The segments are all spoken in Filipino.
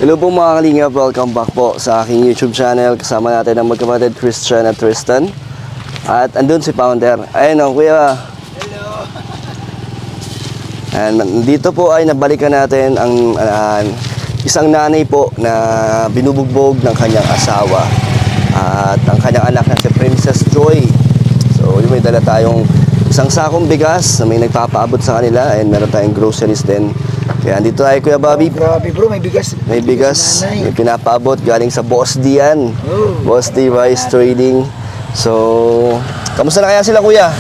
Hello po mga kalingap, welcome back po sa aking YouTube channel. Kasama natin ang magkapatid Christian at Tristan. At andun si Founder. Ayun o, kuya. Hello. And dito po ay nabalikan natin ang isang nanay po na binubugbog ng kanyang asawa. At ang kanyang anak na si Princess Joy. So yun, may dala tayong isang sakong bigas na may nagpapaabot sa kanila. And meron tayong groceries din. Kaya andito tayo, Kuya Bobby. Grabe bro, may bigas. May bigas, may pinapaabot galing sa Boss D yan. Boss D Rice Trading. So, kamusta na kaya sila, Kuya?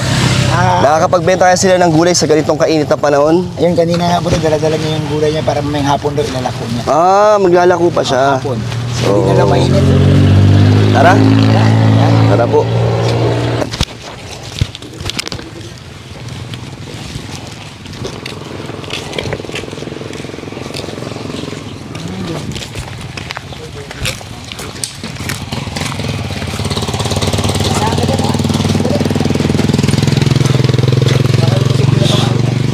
Nakakapagbenta kaya sila ng gulay sa ganitong kainit na panahon? Ayun, kanina nga po, dala-dala niya yung gulay niya para may hapon daw ilalako niya. Maglalako pa siya. Hapon. So, hindi na lang mainit. Tara. Tara po.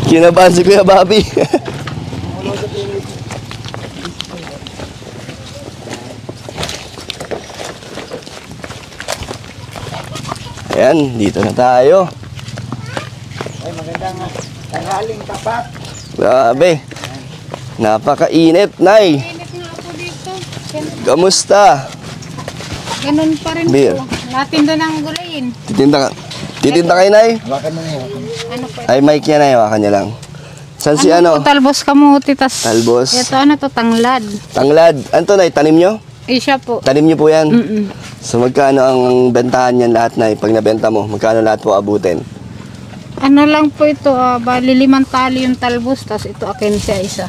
Kinabahan si Kuya Bobby. Ayan, dito na tayo. Ay, magandang tanghaling tapat. Grabe. Napakainit, Nay. Init nga po dito. Kamusta? Ganun pa rin Beer. po. Natinda ng gulayin. Titinda kayo, Nay? Hawakan mo na yun. Ano po? Ay, mic niya, Nay. Hawakan niya lang. Saan si ano? Po, talbos kamuti. Tas, Talbos. Ito ano to, tanglad. Tanglad. Ano to, Nay? Tanim nyo? Siya po. Tanim nyo po yan? Mm-mm. So, magkano ang bentahan yan lahat, Nay? Pag nabenta mo, magkano lahat po abutin? Ano lang po ito, bali 5 tali yung talbos. Tas ito akin siya isa.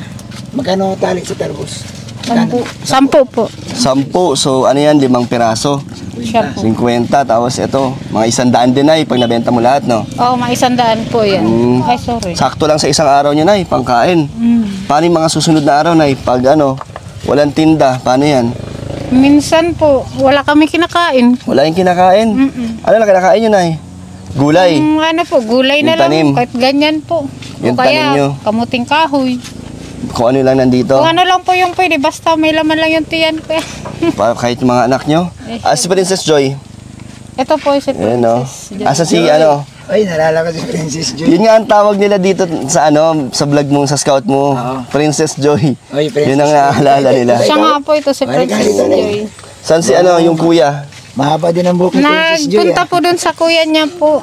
Magkano tali sa tarbos? 10 po. 10. So, ano yan? 5 piraso. Siya po. 50. Tapos ito, mga 100 din, Nay, pag nabenta mo lahat, no? Oo, may 100 po yan. Ay, sorry. Sakto lang sa isang araw nyo, Nay, pangkain. Paano yung mga susunod na araw, Nay? Pag ano, walang tinda, paano yan? Minsan po, wala kami kinakain. Wala yung kinakain? Ano na kinakain nyo, Nay? Gulay. Ano po, gulay na Yung lang. tanim. Kahit ganyan po. Yung o kaya, tanim nyo. kamuting kahoy. Kung ano lang nandito. Kung ano lang po yung pwede, basta may laman lang yung tiyan ko. Kahit yung mga anak nyo. Si Princess Joy. Ito po si Ayan, no? Princess. Asa si, ano? Ay, nalala ko si Princess Joy. Yun nga ang tawag nila dito sa ano, sa vlog mo, sa scout mo. Princess Joy. Oy, Princess Yun ang naalala nila. Siya nga po ito si Princess Joy. Saan si ano, yung kuya? Mahaba din ang buhok ni Princess Joy. Nagpunta po dun sa kuya niya po.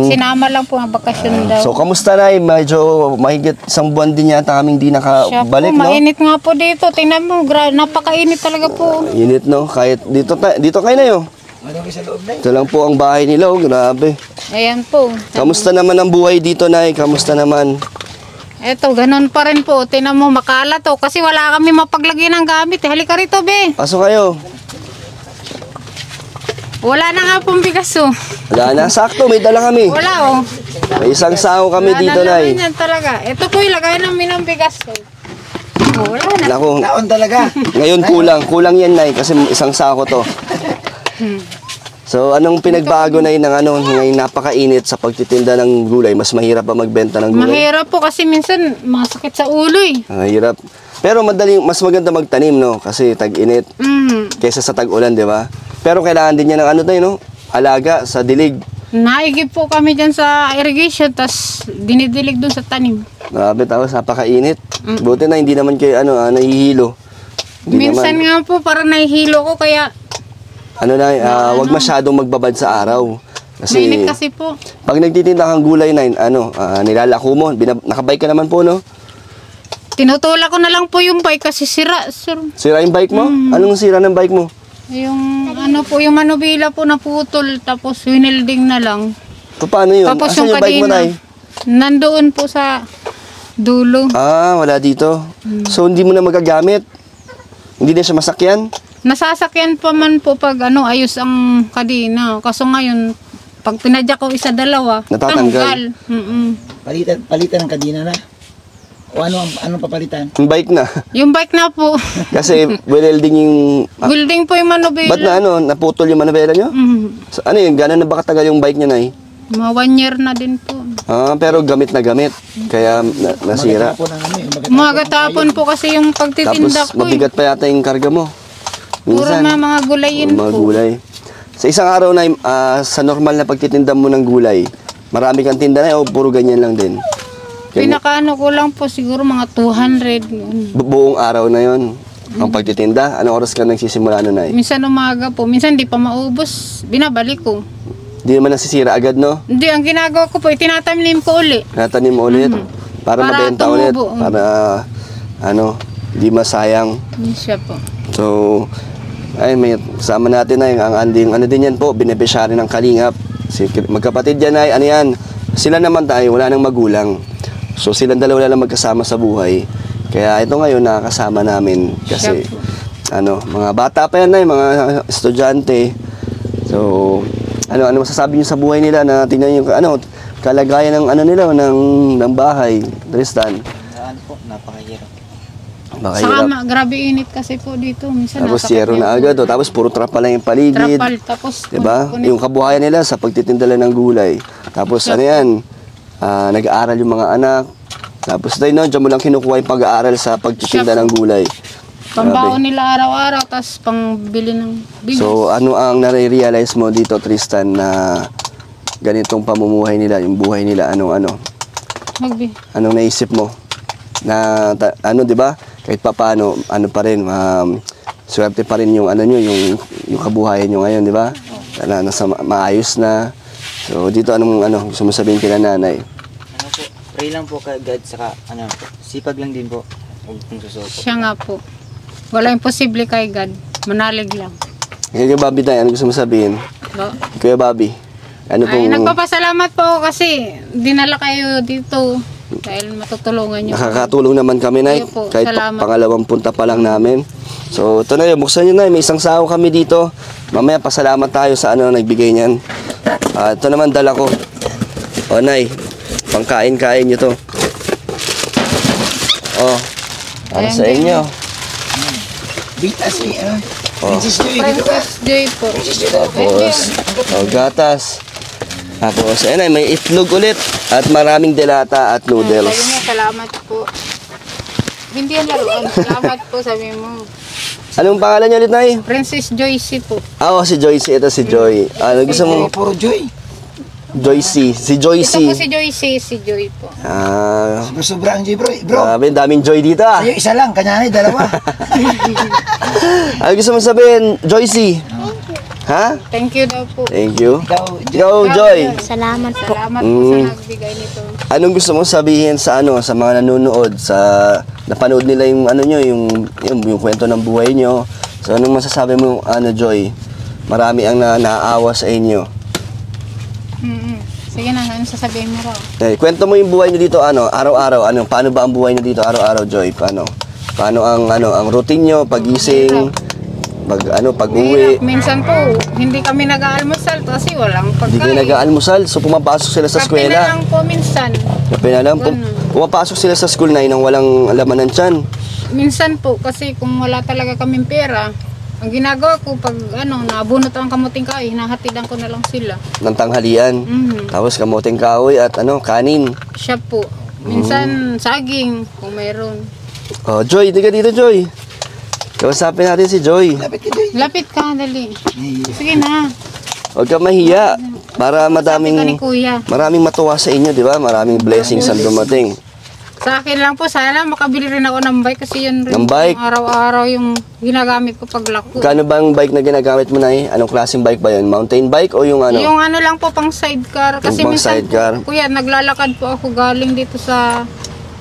Sinama lang po ang bakasyon daw. So, kamusta, Nay? Medyo mahigit 1 buwan din yata kaming di Siya po, nakabalik, no? mainit nga po dito. Tingnan mo, napakainit talaga po. Init, no? Kahit dito kayo na yun. Ano ko sa loob na yun? Ito lang po ang bahay nila, oh. Grabe. Ayan po. Kamusta naman ang buhay dito, Nay? Kamusta naman? Eto, ganun pa rin po. Tingnan mo, makalat to. Kasi wala kami mapaglagyan ng gamit. Halika rito, be. Pasok kayo. Wala na nga pong bigas, oh. Wala na. Sakto, may dala kami. Wala, oh. May isang sako kami Wala dito, na Nay. naman yan talaga. Ito po, ilagay namin ng bigas, oh. Oh, wala na. Naku, Taon talaga. ngayon kulang. Kulang yan, Nay, kasi isang sako to. So, anong pinagbago, Nay, ng ano, ngayon napakainit sa pagtitinda ng gulay? Mas mahirap pa magbenta ng gulay? Mahirap po kasi minsan masakit sa ulo, eh. Mahirap. Pero mas maganda magtanim, no? Kasi tag-init kaysa sa tag-ulan, di ba? Pero kailangan din niya ng ano tayo, no? Alaga sa dilig. Naigib po kami dyan sa irrigation, tas dinidilig dun sa tanim. Grabe, tapos napakainit. Buti na hindi naman kayo nahihilo. Hindi Minsan naman. nga po, parang nahihilo ko, kaya Ano na, wag masyadong magbabad sa araw. mainit kasi po. Pag nagtitinda kang gulay na, nilalako mo, nakabike ka naman po, no? Tinutulak ko na lang po yung bike kasi sira. Sira yung bike mo? Anong sira ng bike mo? Yung ano po, yung manubila po naputol, tapos winilding na lang. Paano yun? Tapos Asan yung bike mo, kadena, Nay? nandoon po sa dulo. Wala dito. So, hindi mo na magagamit? Hindi na siya masakyan? Nasasakyan pa man po pag ayos ang kadena. Kaso ngayon, pag pinadya ko isa-dalawa, Natatanggal. tanggal. Palitan ng kadina na. O anong papalitan? Yung bike na. Yung bike na po. Kasi welding yung... Building po yung manubila. Ba't na naputol yung manubela nyo? So, ano yun? Gano'n na ba katagal yung bike nyo, Nay? Mga 1 year na din po. Pero gamit na gamit. Kaya nasira. Maganda po ng Umaga tapon po kasi yung pagtitinda Tapos ko. mabigat pa yata yung karga mo. Puro mga gulayin mga po. gulay. Sa isang araw na sa normal na pagtitinda mo ng gulay, marami kang tinda na o puro ganyan lang din? Pinakaano ko lang po siguro mga 200. Buong araw na yon ang pagtitinda. Anong oras ka nagsisimula nun ay? Minsan umaga po, minsan di pa maubos. Binabalik ko. Hindi naman nasisira agad, no? Hindi, ang ginagawa ko po, itinatanim ko uli. Natanim mo ulit. Para Para mabenta ulit. tumubo. Para, hindi masayang. Yun siya po. So, ay, may kasama natin na ang anding, din yan po, beneficiary ng Kalingap. Magkapatid yan ay, yan, sila naman tayo, wala nang magulang. So, silang dalawa lang magkasama sa buhay. Kaya ito ngayon, nakakasama namin. Kasi, mga bata pa yan ay, mga estudyante. So, ano masasabi niyo sa buhay nila na tingnan niyo, kalagayan ng nila, ng bahay, Tristan? Po, napakahirap. Makahirap. Grabe init kasi po dito. Minsan Tapos nasakit zero yung na agad, tapos puro trapal lang yung paligid. trapal. Tapos, Diba? Yung kabuhayan nila sa pagtitinda lang ng gulay. Tapos nag-aaral yung mga anak. Tapos dahil diyan mo lang kinukuha yung pag-aaral sa pagtitinda ng gulay. pambaon nila araw-araw, tapos pangbili ng bigas. So ano ang nare-realize mo dito, Tristan, na ganitong pamumuhay nila, yung buhay nila, anong naisip mo? Na, di ba? Kahit papaano, pa rin, swerte pa rin yung, yung kabuhayan nyo ngayon, di ba? Nasa maayos na. So, dito, gusto mo sabihin kila nanay? Po, pray lang po kay God, saka, sipag lang din po. Huwag pong susuko. Siya nga po. Wala imposible kay God. Manalig lang. Kuya Bobby tayo, ano gusto mo sabihin? Ba? Kuya Bobby, Nagpapasalamat po ako kasi dinala kayo dito. Dahil matutulungan nyo. Nakakatulong naman kami, Nay. Kayo po, Kahit salamat. pangalawang punta pa lang namin. So, ito na yun. Buksan nyo na. May isang sao kami dito. Mamaya, pasalamat tayo sa nagbigay niyan. Ito naman, dala ko. O, Nay. Pangkain-kain nyo to. O, para Ayan sa din. inyo. Bitas eh, Oh. Princess Joy, dito ka. Princess Joy po. Princess Joy, dito ka. Tapos, gatas. Tapos, ayun ay, may itlog ulit. At maraming delata at Sabi noodles. niya, salamat po. Hindi yan laruan. Salamat po, sabi mo. Anong pangalan niyo ulit, Nay? Princess Joyce po. Si Joyce. Ito si Joy. Gusto mo? Puro Joy. Joyce. Si Ito Joyce. po si Joyce, si Joy po. Sobrang Joy, bro. Bro, Grabe, daming Joy dito ah. sa'yo isa lang, kanya na dalawa. Ano gusto mo sabihin, Joyce? Ha? Thank you daw po. Thank you. Ikaw, Go, Joy. Salamat po. Salamat po sa nagbigay nito. Anong gusto mo sabihin sa sa mga nanonood, sa napanood nila yung yung kwento ng buhay nyo? So anong masasabi mo, Joy? Marami ang naaawa sa inyo. Sige na, ano sasabihin mo raw? Kwento mo yung buhay nyo dito, araw-araw, paano ba ang buhay nyo dito araw-araw, Joy? Paano ang routine nyo, pagising, pag-uwi? Minsan po, hindi kami nag-aalmusal kasi walang Hindi kayo pagkain. nag-aalmusal, so pumapasok sila sa Kape na eskwela. lang po minsan. Kape na lang. Pumapasok sila sa school na nang walang laman ng tiyan. Minsan po, kasi kung wala talaga kaming pera, ang ginagawa ko, pag nabunot ang kamuting kahoy, hinahatidan ko na lang sila. Ng tanghalian. Tapos kamuting kahoy at kanin. Siya po. Minsan, saging, kung mayroon. Oh, Joy, di ka dito, Joy. Kausapin natin si Joy. lapit ka, Joy. Lapit ka, dali. Sige na. Huwag ka mahiya. Para Sabi ka ni Kuya. maraming matuwa sa inyo, di ba? Maraming blessings ang dumating. Sa akin lang po, sana makabili rin ako ng bike kasi yun rin Ng bike? yung araw-araw yung ginagamit ko pag lako. Kano bang bike na ginagamit mo na Anong klaseng bike ba yun? Mountain bike o yung Yung lang po pang sidecar. Kasi Yung pang minsan sidecar? po, kuya, naglalakad po ako galing dito sa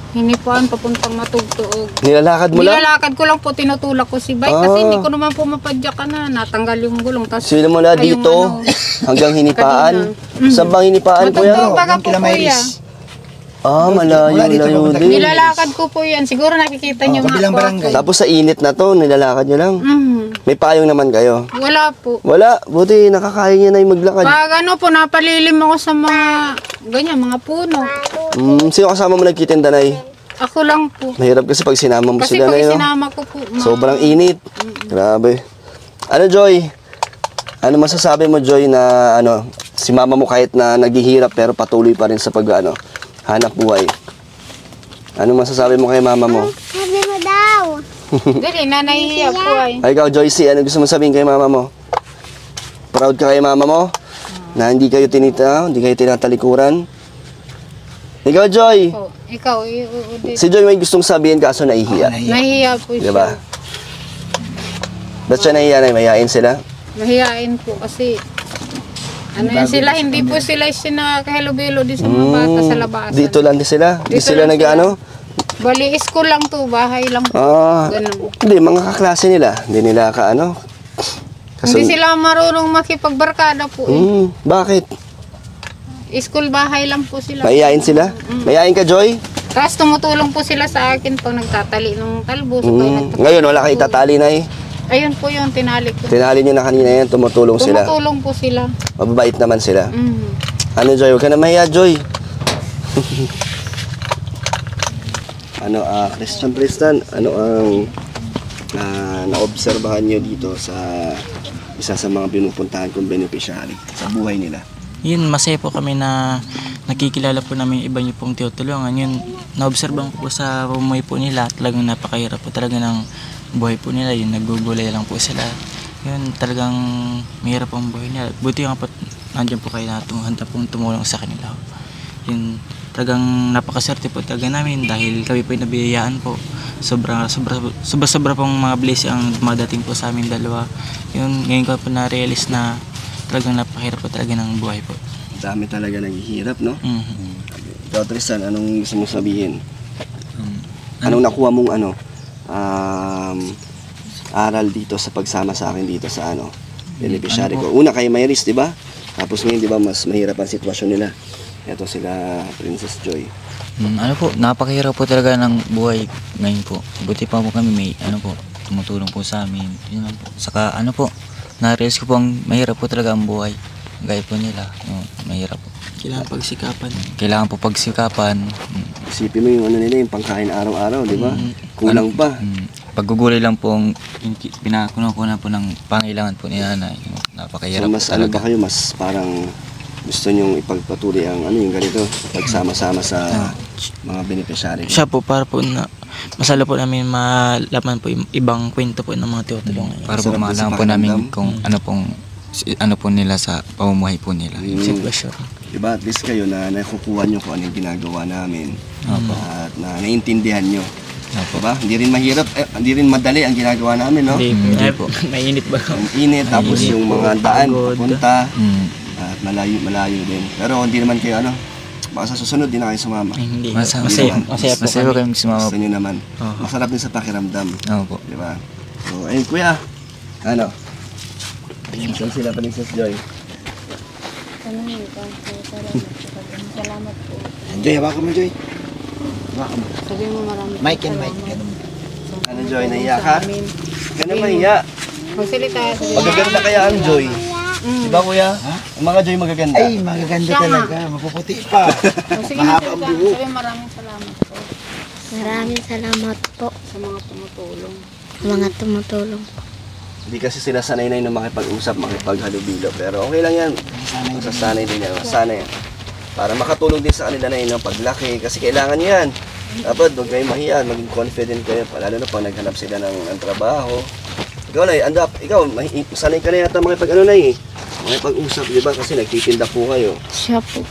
Hinipuan papuntang Matugtuog. Nilalakad mo lang? Nilalakad ko lang po, tinutulak ko si bike kasi hindi ko naman po mapadyakan na natanggal yung gulong. Tas, Sila mo na ay, yung dito hanggang Hinipaan. Saan bang Hinipaan, Matugtuog kuya? baga po, Kila kuya. Mayris. Malayo Wala dito, din. Nilalakad ko po yan. Siguro nakikita niyo kabilang barangay. Tapos sa init na to, nilalakad nyo lang. May payong naman kayo. Wala po. Wala, buti nakakaya niya na yung maglakad. Pag napalilim ako sa mga, mga puno. Sino kasama mo nagkitinda, Nay? Ako lang po. Mahirap kasi pag sinama mo Kasi sila, pag Nay, no? sinama ko po, Sobrang init. Grabe. Joy? Ano masasabi mo, Joy, na si mama mo kahit na naghihirap pero patuloy pa rin sa hanap buhay? Ano masasabi mo kay mama mo? Sabi mo daw. Dali, nanahihiya po ay. Ay, ikaw, Joycey, ano gusto mo sabihin kay mama mo? Proud ka kay mama mo? Na hindi kayo tinatalikuran? Ikaw, Joy. Po, ikaw, Si Joy may gustong sabihin kaso nahihiya. nahihiya po siya. Diba? Ba't siya nahihiya na? Mayayain sila? Mahihain po kasi ano yan sila, hindi po sila sinakahalubilo din sa mga bata sa labasan. Dito lang din sila? Di Dito sila lang nag-ano? Bali, school lang to, bahay lang po. Ganun. Hindi, mga kaklase nila. Hindi nila kaano. Hindi sila marunong makipagbarkada po. Bakit? School bahay lang po sila. Mayayain sila? Mayayain ka, Joy? Tapos tumutulong po sila sa akin pag nagtatali ng talbos. Ngayon, wala kayo itatali na eh. Ayun po yung tinali ko. Tinali nyo na kanina yan, tumutulong sila. Tumutulong po sila. Mababait naman sila. Mm. Ano, Joy? Huwag ka na mahiya, Joy. Ano, Christian, ano ang naobserbahan nyo dito sa isa sa mga pinupuntahan kong beneficiary sa buhay nila? Yun, masaya po kami na nakikilala po namin yung iba niyo pong tinutulungan. Yun, naobserbahan ko po sa pumuhay po nila. Talagang napakahirap po talaga ng buhay po nila. Yun, naggugulay lang po sila. Yun, talagang mahirap ang buhay nila. Buti nga po, nandiyan po kayo na handa pong tumulong sa kanila. Yun, talagang napakaswerte po talaga namin dahil kami po yung nabiyayaan po. Sobra pong mga blessing ang dumadating po sa amin dalawa. Yun, ngayon ko po na-realize na talagang napakahirap po talaga ng buhay po. Dami talaga naghihirap, no? Mhm. Ikaw, Tristan, anong gusto mong sabihin? Anong nakuha mong aral dito sa pagsama sa akin dito sa beneficiary ko? Una kay Mayris, di ba? Tapos ngayon, di ba, mas mahirap ang sitwasyon nila. Ito sila, Princess Joy. Ano po, napakahirap po talaga ng buhay ngayon po. Buti pa po kami may tumutulong po sa amin. Yun lang po. Saka na-realize ko po ang mahirap po talaga ang buhay. Gaya po nila, mahirap po. Kailangan pagsikapan. Kailangan po pagsikapan. Isipin mo yung nila, yung pangkain araw-araw, di ba? Kulang pa. Paggugulay lang po ang pinakuno po ng pangailangan po ni nanay. Napakahirap So, mas po talaga. ba kayo, mas parang gusto nyong ipagpatuloy ang yung ganito, pagsama-sama sa mga beneficiary ko? Siya po, para po na masala po namin malaman po yung ibang kwento po ng mga tinutulungan. Para po Sarap din sa malaman po pakiramdam. namin kung ano po nila sa pamumuhay po nila. Sitwasyon. Diba, at least kayo na nakukuha nyo kung ano yung ginagawa namin. At na naiintindihan nyo. Diba? Hindi rin mahirap, hindi rin madali ang ginagawa namin, no? Hindi po. Mainit ba? Ang init, tapos yung mga daan, papunta, Mm. at malayo din. Pero hindi naman kayo, baka sa susunod, di na kayo sumama. Hindi. Masaya Masaya po Masaya po kami. kami sumama Gusto po. nyo naman. Masarap din sa pakiramdam. Opo. Diba? So, ayun, kuya. Ano? Saan sila, Princess Joy? Salamat po. Joy, hawakan mo, Joy. Hawakan mo. Sabi mo maraming Mike and Mike. Ganun. Ano, Joy? Naiya ka? Ka na mahiya. Magsalita. Magaganda kaya ang Joy. Diba, kuya? Ang mga Joy magaganda. Ay, magaganda Siya nga. talaga. Mapuputi pa. Sige, Mahaba ang magsalita. buhok. Sabi maraming salamat po Maraming salamat po sa mga tumutulong. sa mga tumutulong. Hindi kasi sila sanay na makipag-usap, makipaghalubilo. Pero okay lang yan. Masasanay din yan. Masanay yan. Para makatulong din sa kanila na yun ng paglaki. Kasi kailangan yan. Dapat huwag kayo mahiya. Maging confident kayo. Lalo na pag naghanap sila ng trabaho. Ikaw na ikaw, sanay ka na yata makipag-usap, di ba? Kasi nagtitinda po kayo. Siya po.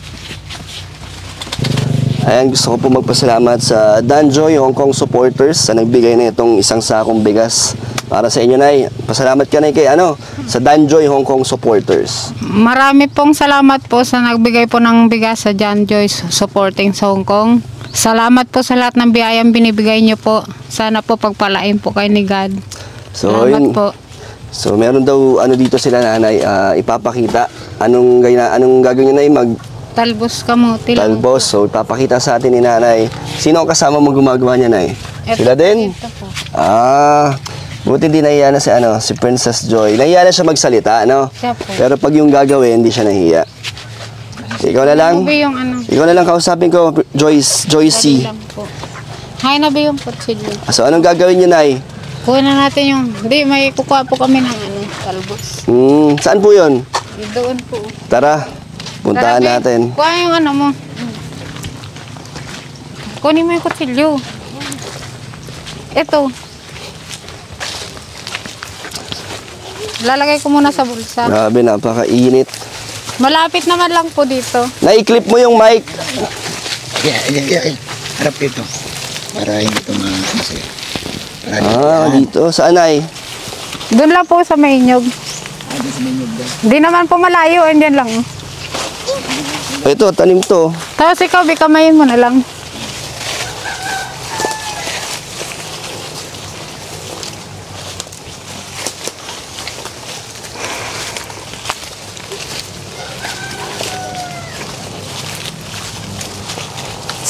Ayan, gusto ko po magpasalamat sa Danjoy Hong Kong supporters sa nagbigay na itong isang sakong bigas para sa inyo, Nay. Pasalamat ka, Nay, kay sa Danjoy Hong Kong supporters. Marami pong salamat po sa nagbigay po ng bigas sa John Joyce supporting sa Hong Kong. Salamat po sa lahat ng biyayang binibigay niyo po. Sana po pagpalain po kayo ni God. So, Salamat yun. po. So, meron daw dito sila, Nanay, ipapakita. Anong gagawin niyo, Nay? Talbos kamuti lang. Talbos. So, ipapakita sa atin ni Nanay. Sino ang kasama mo gumagawa niya, Nay? Sila din? Ito po. Buti di nahiya na si Princess Joy. Nahiya na siya magsalita, Siya po. Pero pag yung gagawin, hindi siya nahiya. Ikaw na lang. Ano ba yung Ikaw na lang kausapin ko, Joyce Dali lang po. Hay na ba yung kutsilyo? So, anong gagawin niyo, Nay? Kuha na natin yung, may kukuha po kami ng talbos. Saan po yun? Doon po. Tara, puntahan Tara, natin. Kuha yung mo. Kunin mo yung kutsilyo. Ito. Lalagay ko muna sa bulsa. Grabe, napakainit. Malapit naman lang po dito. Nai-clip mo yung mic. Yeah. Harap ito. Para hindi ito masaya. Dito. Saan ay? Doon lang po sa may inyog. Doon sa menyog daw. Hindi naman po malayo. Andyan lang. Ito, tanim to. Tapos ikaw, bikamayin mo na lang.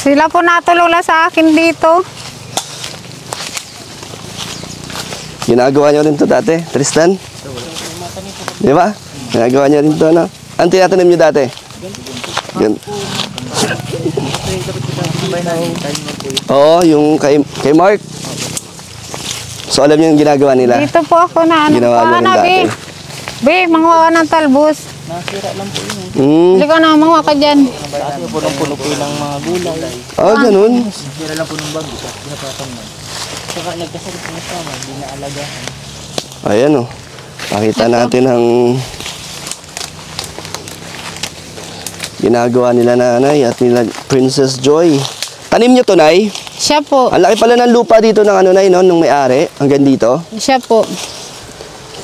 Sila po natulong lang sa akin dito. Ginagawa nyo rin to dati, Tristan? Di ba? Ginagawa nyo rin to, no? Ang tinatanim nyo dati? Oo, yung kay Mark. So, alam nyo yung ginagawa nila? Dito po ako na ano. Ginawa nyo rin dati. Be, manguha ka ng talbos. Nasira lang po yun. Hmm. Hindi ka na, manguha ka dyan. Kasi punong-puno po yun ng mga gulay. Ganun. Nasira lang po ng bag. Pinapatan mo. Saka nagkasakit po na sama. Hindi naalagaan. Ayan, oh. Pakita natin ang ginagawa nila nanay at nila Princess Joy. Tanim nyo to, Nay? Siya po. Ang laki pala ng lupa dito ng ano, Nay, no? Nung may-ari. Hanggang dito. Siya po.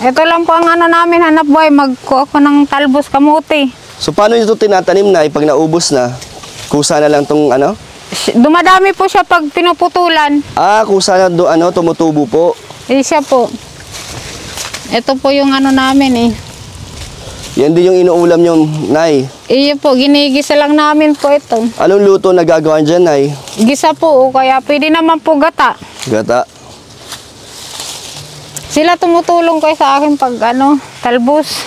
Ito lang po ang ano namin, hanap buhay. Magkuha ko ng talbos kamuti. So, paano nyo ito tinatanim, Nay? Pag naubos na, kusa na lang tong ano? Dumadami po siya pag pinuputulan. Kusa na tumutubo po. Siya po. Ito po yung ano namin eh. Yan din yung inuulam nyo, Nay. Iyo po, ginigisa lang namin po ito. Anong luto na gagawin dyan, Nay? Gisa po, kaya pwede naman po gata. Gata. Sila tumutulong kayo sa akin pag ano, talbos.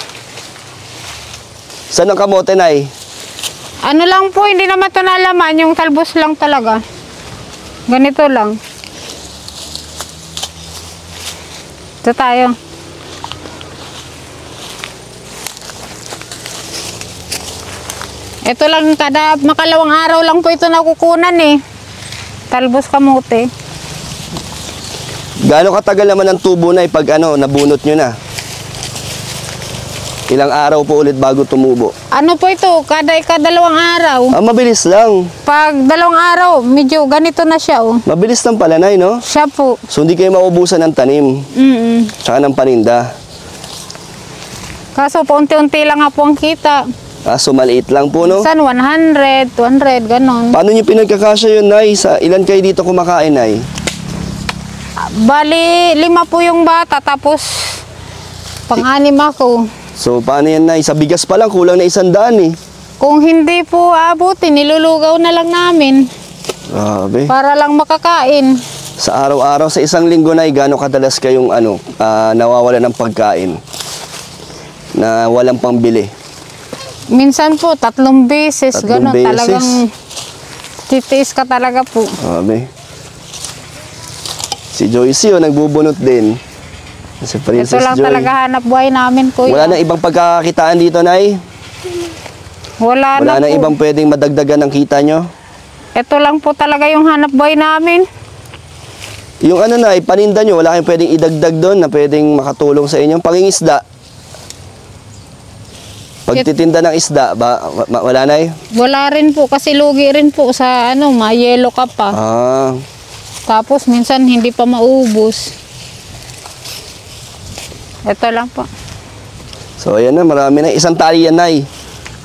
Saan ang kamote, Nay? Ano lang po, hindi naman ito nalaman, yung talbos lang talaga. Ganito lang. Ito tayo. Ito lang, kada makalawang araw lang po ito nakukunan eh. Talbos kamote. Gaano katagal naman ang tubo, Nay, pag nabunot nyo na? Ilang araw po ulit bago tumubo? Ano po ito, kada ikadalawang araw. Mabilis lang. Pag dalawang araw, medyo ganito na siya oh. Mabilis lang pala, Nay, no? Siya po. So, hindi kayo maubusan ng tanim. Tsaka ng paninda. Kaso paunti-unti lang nga po ang kita. So, maliit lang po, no? Minsan 100, 200, ganon. Paano nyo pinagkakasya yun, Nay? Ilan kayo dito kumakain, Nay? Bali, 5 po yung bata, tapos pang-anim ako. So, paano yan, Nay? Sa bigas pa lang, kulang na 100 eh. Kung hindi po abutin, nilulugaw na lang namin Grabe. para lang makakain. Sa araw-araw, sa isang linggo, Nay, gaano kadalas kayong nawawala ng pagkain? Na walang pangbili? Minsan po, 3 beses, 3 ganon. beses? Talagang titiis ka talaga po. Grabe. Si Joyce yun, nagbubunot din. Si Princess Ito lang Joy. talaga hanap buhay namin, kuya. Wala na ibang pagkakakitaan dito, Nay? Wala Wala na po. ibang pwedeng madagdagan ng kita nyo? Ito lang po talaga yung hanap buhay namin. Yung Nay, paninda nyo, wala kayong pwedeng idagdag doon na pwedeng makatulong sa inyong pangingisda? Pagtitinda ng isda, wala, Nay? Wala rin po kasi lugi rin po sa ma-yellow ka pa. Tapos minsan hindi pa maubos. Ito lang po. So, ayan na, marami na. Isang tali yan, Nay.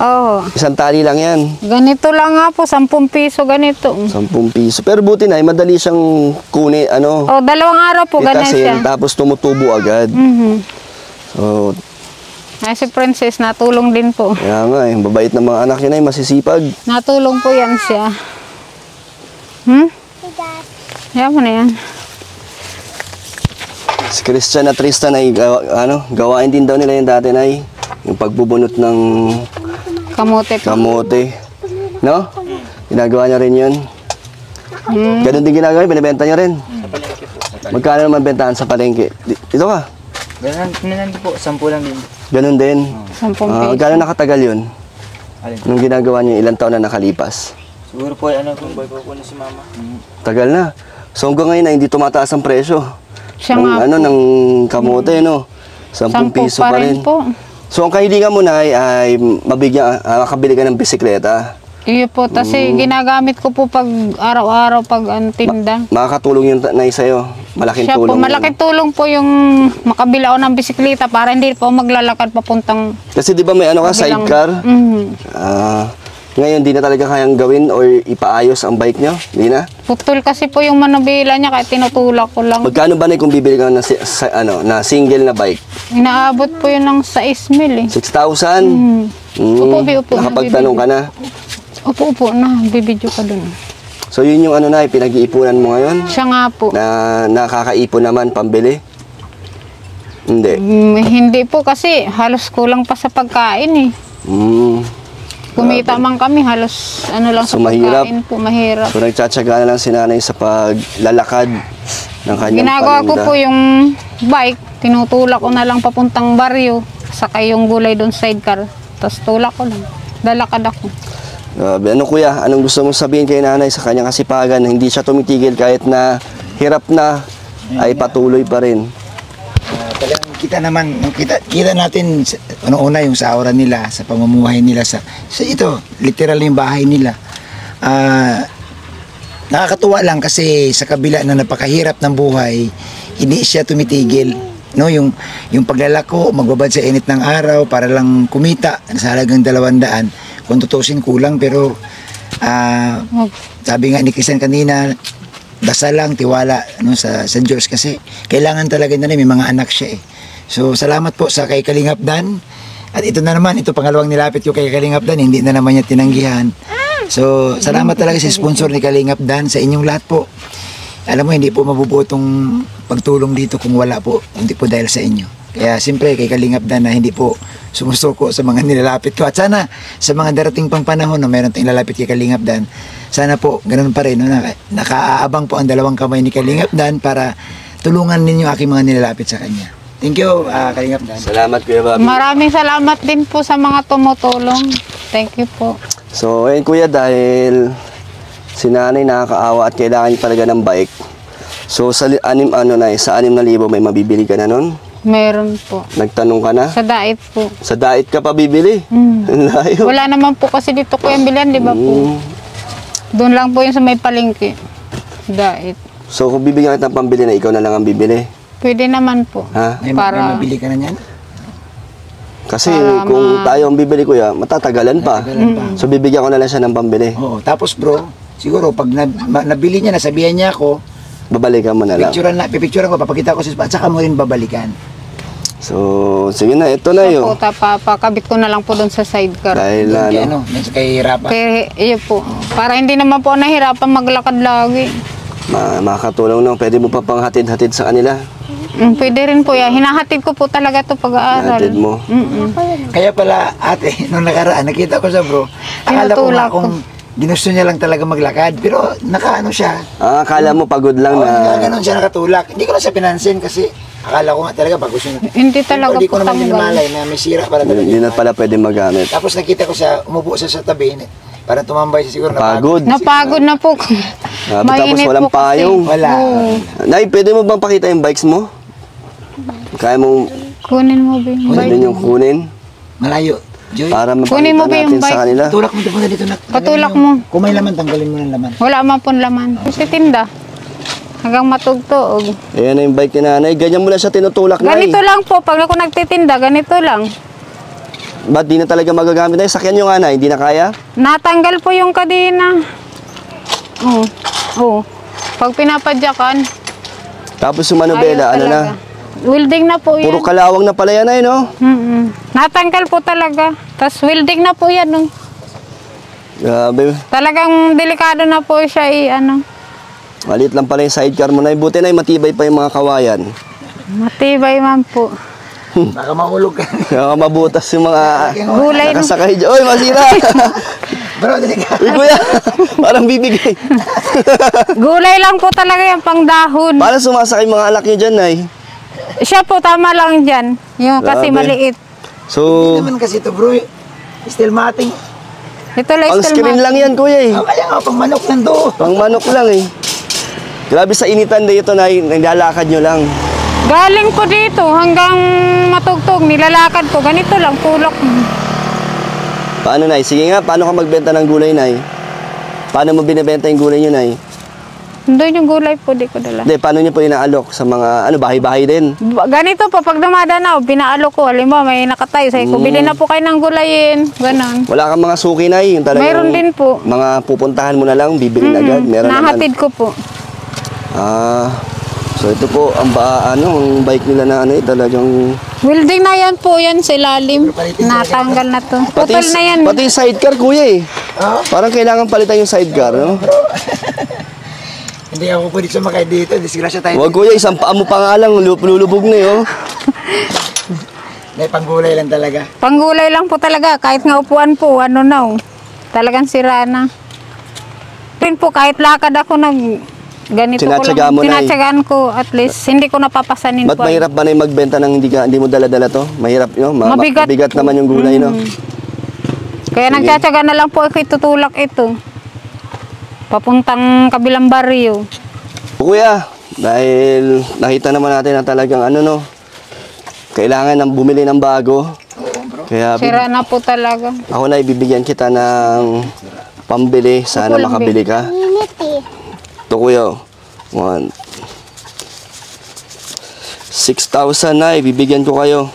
Oo. Isang tali lang yan. Ganito lang nga po, 10 piso ganito. 10 piso. Pero buti, Nay, madali siyang kunin, O, 2 araw po ganyan siya. itasin, tapos tumutubo agad. So, Ay, si Princess, natulong din po. kaya nga, babait ng mga anak niya, Nay, masisipag. Natulong po yan siya. Yan mo na yan. Si Christian at Tristan ay gawain din daw nila yung dati, Nay. Yung pagbubunot ng Kamote po. kamote. No? Ginagawa niya rin yun. Ganun din ginagawa, binibenta niya rin. Magkano naman bentahan sa palengke? Dito ka. Ganun po, 10 lang din. Ganun din. 10 piso. Gano'n nakatagal yun? Alin? Nung ginagawa niyo, ilang taon na nakalipas? Siguro po, ano po, boy po na si mama. Tagal na. So hanggang ngayon na hindi tumataas ang presyo. Siya ng, nga ano, po. ng kamote, no? 10 10 piso pa pa rin rin. po. So ang kahilingan mo na ay mabigyan, makabili ka ng bisikleta. Iyo po, kasi ginagamit ko po pag araw-araw pag tinda. Makakatulong yun na sa'yo. Malaking Siya po, tulong. yun. malaking tulong po yung makabila ako ng bisikleta para hindi po maglalakad papuntang Kasi di ba may ano ka, kabilang- sidecar? Mhm. Ngayon, di na talaga kayang gawin or ipaayos ang bike nyo? Di na? Putol kasi po yung manubila niya kahit tinutulak ko lang. Magkano ba na kung bibili ka na, na single na bike? Inaabot po yun ng 6,000 eh. 6,000? Upo, upo. Nakapagtanong ka na? Upo na, bibidyo ka dun. So yun yung ano na, pinag-iipunan mo ngayon? Siya nga po. Na nakakaipon naman pambili? Hindi. Hindi po kasi halos kulang pa sa pagkain eh. Kumita man kami, halos ano lang So, sa mahirap. pagkain po, mahirap. So nagtsatsaga na lang si nanay sa paglalakad ng kanyang Ginagawa ko paninda. po yung bike, tinutulak ko na lang papuntang baryo, saka yung gulay doon sidecar, tapos tulak ko lang, lalakad ako. Grabe. Ano kuya, anong gusto mong sabihin kay nanay sa kanyang kasipagan na hindi siya tumitigil kahit na hirap na ay patuloy pa rin? Talagang kita natin una yung sa aura nila, sa pamumuhay nila sa ito, literal yung bahay nila. Nakakatuwa lang kasi sa kabila na napakahirap ng buhay, hindi siya tumitigil. No, yung paglalako, magbabad sa init ng araw para lang kumita sa halagang 200. Kung tutusin kulang pero sabi nga ni Christian kanina, dasal lang, tiwala no, sa Diyos kasi kailangan talaga na may mga anak siya eh. So salamat po sa kay Kalingap Dan. At ito na naman, ito pangalawang nilapit ko kay Kalingap Dan, hindi na naman niya tinanggihan. So salamat talaga sa sponsor ni Kalingap Dan, sa inyong lahat po. Alam mo, hindi po mabubuo tong pagtulong dito kung wala po, hindi po dahil sa inyo. Kaya siyempre kay Kalingap Dan na hindi po sumusuko sa mga nilalapit ko. At sana sa mga darating pang panahon na meron tayong lalapit kay Kalingap Dan, sana po ganun pa rin. No, nakaaabang po ang dalawang kamay ni Kalingap Dan para tulungan ninyo aking mga nilalapit sa kanya. Thank you, Kalingap Dan. Salamat kuya Bobby. Maraming salamat din po sa mga tumutulong. Thank you po. So ayun kuya, dahil si nanay nakakaawa at kailangan niya talaga ng bike. So sa 6,000 may mabibili ka na nun? Meron po. Nagtanong ka na? Sa diet po. Sa diet ka pa bibili? Mm. Ang layo. Wala naman po kasi dito ko yung bilhan, di ba po? Doon lang po yung sa may palengke. Diet. So kung bibigyan kita ng pambili na ikaw na lang ang bibili? Pwede naman po. Ha? May Para- mabili ka na niyan? Kasi Para kung tayo ang bibili kuya, matatagalan pa. Matagalan pa. So bibigyan ko na lang siya ng pambili. Oo, tapos bro, siguro pag nabili niya, nasabihan niya ako, Babalikan mo na lang. pipicturean ko, papakita ko sa at saka mo rin babalikan. So sige na, ito na po, yun. papakabit ko na lang po doon sa sidecar. Dahil Kaya ano, kay Rapa. Kaya, iyo po. Para hindi naman po nahirapan maglakad lagi. makakatulong na. Pwede mo pa pang hatid-hatid sa kanila. Pwede rin po yan. Hinahatid ko po talaga to pag-aaral. Hatid mo. Kaya pala ate, nung nakaraan, nakita ko sa bro, akala ko nga Tinutulak ko. kung ginusto niya lang talaga maglakad, pero nakaano siya. Akala mo pagod lang Oo, na... ganun siya nakatulak. Hindi ko na siya pinansin kasi akala ko nga talaga pag gusto niya. Hindi talaga Hindi ko po naman tanggal. minamalay na may sira para talaga. Hindi na pala pwede magamit. Tapos nakita ko siya, umupo siya sa tabi, para tumambay siya siguro. Pagod. Napagod na po. Tapos walang po kasi. payong. Wala. Oo. Nay, pwede mo bang pakita yung bikes mo? Kaya mong Kunin mo ba yung pwede bike? yung kunin Malayo. Joy, para Kunin mapakita mo ba yung natin sa bike? kanila. tulak mo dito na. Patulak mo. Kung may laman, tanggalin mo ng laman. Wala man pong laman. Kasi tinda. Hanggang matugtog. Ayan na yung bike ni nanay. Ganyan mo na siya tinutulak, Nay. Ganito lang po. Pag ako nagtitinda, ganito lang. Ba't di na talaga magagamit na? Sakyan nyo nga, Nay. Hindi na kaya? Natanggal po yung kadena. Oo. Oo. Pag pinapadyakan, Tapos yung manubela, ayaw ano na? talaga. Welding na po yan. Puro kalawang na pala yan, Nay, no? Natanggal po talaga. Tapos welding na po yan. No? Grabe. Talagang delikado na po siya ano. Maliit lang pala yung sidecar mo, Nay. Buti, Nay, matibay pa yung mga kawayan. Matibay man po. Baka mahulog ka. Kaya mabutas yung mga Gulay no? nakasakay dyan. Oy, masira! Bro, dali ka. Uy, kuya! Parang bibigay. Gulay lang po talaga yung pang dahon. Paano sumasakay mga alak nyo dyan, Nay? Siya po tama lang dyan. Yung kasi Grabe. maliit. So, Hindi naman kasi ito bro, still mating. Ito lang Pang screen lang yan, kuya eh. Kaya nga, pang manok nando. Pang manok lang eh. Grabe sa initan dito na nilalakad nyo lang. Galing po dito hanggang Matugtog, nilalakad ko. Ganito lang, tulak. Paano, Nay? Sige nga, paano ka magbenta ng gulay, Nay? Paano mo binibenta yung gulay nyo, Nay? Doon yung gulay po, di ko dala. Hindi, paano nyo po inaalok sa mga, bahay-bahay din? Ganito po, pag dumadanaw, binaalok ko. Alam mo, may nakatayo. Sabi ko, bili na po kayo ng gulayin. Ganon. Wala kang mga suki, Nay? Yung talagang Mayroon din po. Mga pupuntahan mo na lang, bibilin agad. Meron Nahatid ko po. So ito po, ang bike nila na talagang... Welding na yan po, yan sa ilalim. Natanggal na to. Putol na yan. Pati yung sidecar, kuya eh. Parang kailangan palitan yung sidecar, no? Hindi ako pwede sumakay dito. Disgrasya tayo. Huwag kuya, isang paa mo pa nga lang, lulubog na yun. May panggulay lang talaga. Panggulay lang po talaga. Kahit nga upuan po, talagang sira na. Rin po, kahit lakad ako ganito Tinatsaga ko mo na eh. Tinatsagaan ko, at least, hindi ko napapasanin Ba't po. mahirap ba na yung magbenta ng hindi mo dala-dala to? Mahirap yun? Mabigat Mabigat po. naman yung gulay, no? Kaya nagtsatsaga na lang po ako itutulak ito. Papuntang kabilang baryo. Kuya, dahil nakita naman natin na talagang kailangan ng bumili ng bago. Kaya Sira na po talaga. ako na ibibigyan kita ng pambili. Sana Kukulang makabili ka. Init eh. Ito kuya, 6,000 na, ibibigyan ko kayo.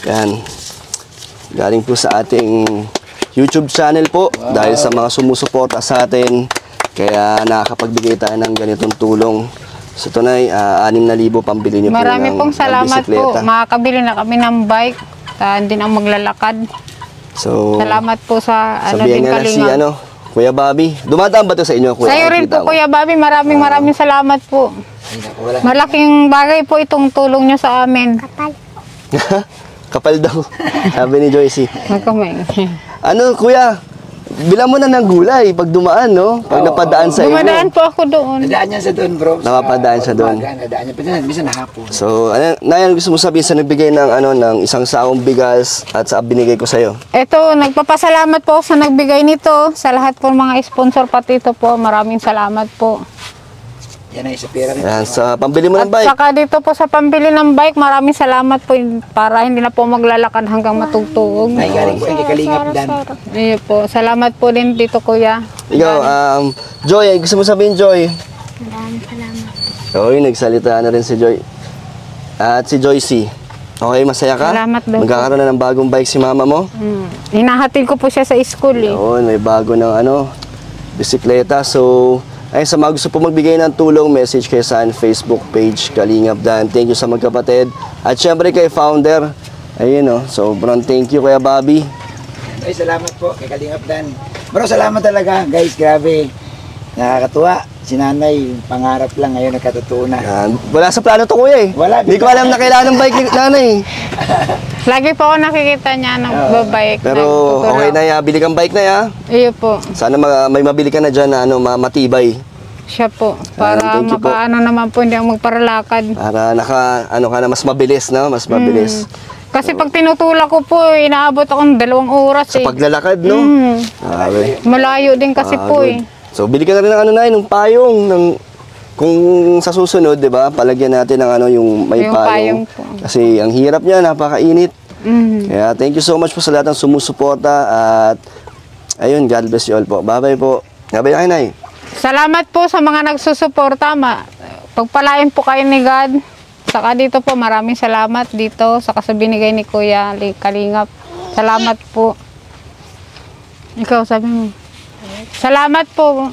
Yan. Galing po sa ating YouTube channel po. Dahil sa mga sumusuporta sa atin. Kaya nakakapagbigay tayo ng ganitong tulong. So ito na, 6,000 pambili niyo po Marami ng pong salamat po. bisikleta. Makakabili na kami ng bike. Hindi na maglalakad. So, Salamat po sa sabihan din niya na si Kalinga. Kuya Bobby. Dumadaan ba ito sa inyo, Kuya? Sa'yo rin Nakikita po, ko. Kuya Bobby. Maraming salamat po. Malaking bagay po itong tulong nyo sa amin. Kapal daw. Sabi ni Joycey. Magkamay. Kuya? Bilang mo na ng gulay pag dumaan, no? Pag napadaan sa inyo. Dumadaan po ako doon. Nadaan niya sa doon, bro. Napapadaan siya doon. Nadaan niya. Bisa na hapon. So, Nayan, gusto mo sabihin sa nagbigay ng, ng isang saong bigas at sa binigay ko sa'yo? Ito, nagpapasalamat po ako sa nagbigay nito. Sa lahat po mga sponsor pati ito po. Maraming salamat po. Yan ay sa pera rin. Yan, sa pambili mo At ng bike. saka dito po sa pambili ng bike, maraming salamat po para hindi na po maglalakad hanggang Matugtog. Ay, galing po yung Kalingap Dan. Iyo po. Salamat po din dito, Kuya. Ikaw, Joy, gusto mo sabihin, Joy? Maraming salamat. Oy, nagsalita na rin si Joy. At si Joycey. Okay, masaya ka? Salamat daw po. Magkakaroon na ng bagong bike si mama mo? Hinahatid ko po siya sa school eh. Yun, may bago ng bisikleta. So, ay sa mga gusto po magbigay ng tulong, message kayo sa Facebook page, Kalingap Dan. Thank you sa magkapatid. At syempre kay founder. Ayun sobrang thank you Kuya Bobby. Ay, salamat po kay Kalingap Dan. Bro, salamat talaga. Guys, grabe. Nakakatuwa. Si nanay, pangarap lang ngayon nagkatotoo na. Yan. Wala sa plano to kuya eh. Wala, Hindi ko alam na kailangan ng bike ni nanay. Lagi po ako nakikita niya ng babike. Pero okay na ya, bili kang bike na ya. Iyo po. Sana may mabili ka na dyan na matibay. Siya po. Para thank you po. makaano naman po, hindi ako magparalakad. Para ka na mas mabilis, no? Mas mabilis. Kasi pag tinutulak ko po, inaabot ako ng 2 oras Sa eh. paglalakad, no? Grabe. Malayo din kasi po good. eh. So, bili ka na rin ng ng payong. Kung sa susunod, di ba, palagyan natin ng yung may Yung payong. payong po. Kasi ang hirap niya, napakainit. Mhm. Kaya thank you so much po sa lahat ng sumusuporta. At ayun, God bless you all po. Bye-bye po. Bye-bye kayo, Nay. Salamat po sa mga nagsusuporta. Pagpalain po kayo ni God. Saka dito po, maraming salamat dito sa kasabinigay ni Kuya Kalingap. Salamat po. Ikaw, sabi mo. Salamat po.